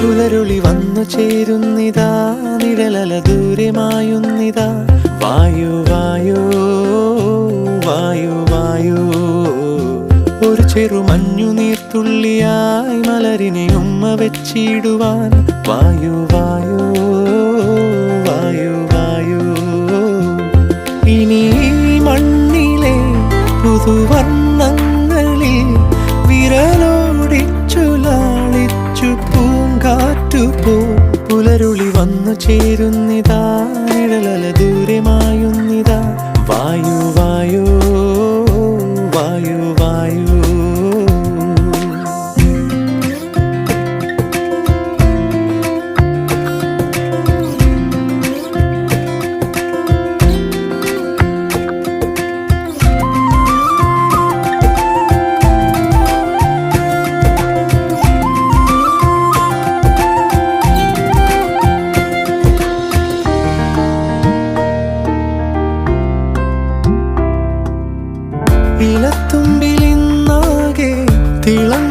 പുലരുളി വന്നു ചേരുന്നിതാ, നിഴലല ദൂരെ മായുന്നിതാ. വായു വായോ വായു വായോ, ഒരു ചെറു മഞ്ഞു നീർത്തുള്ളിയായി മലരിനെ ഉമ്മ വെച്ചിടുവാൻ. വായു വായോ വായു വായോ, ഇനി മണ്ണിലെ പുതുവർണ്ണങ്ങളിൽ വിരലോടിച്ചു ലാളിച്ചു പൂങ്കാറ്റുപോ. പുലരുളി വന്നു ചേരുന്നിതാ, നിഴലല ദൂരെ മായുന്നിതാ. വായു വായോ വായു വായു. ഇലത്തുമ്പിലിന്നാകെ തിളങ്ങ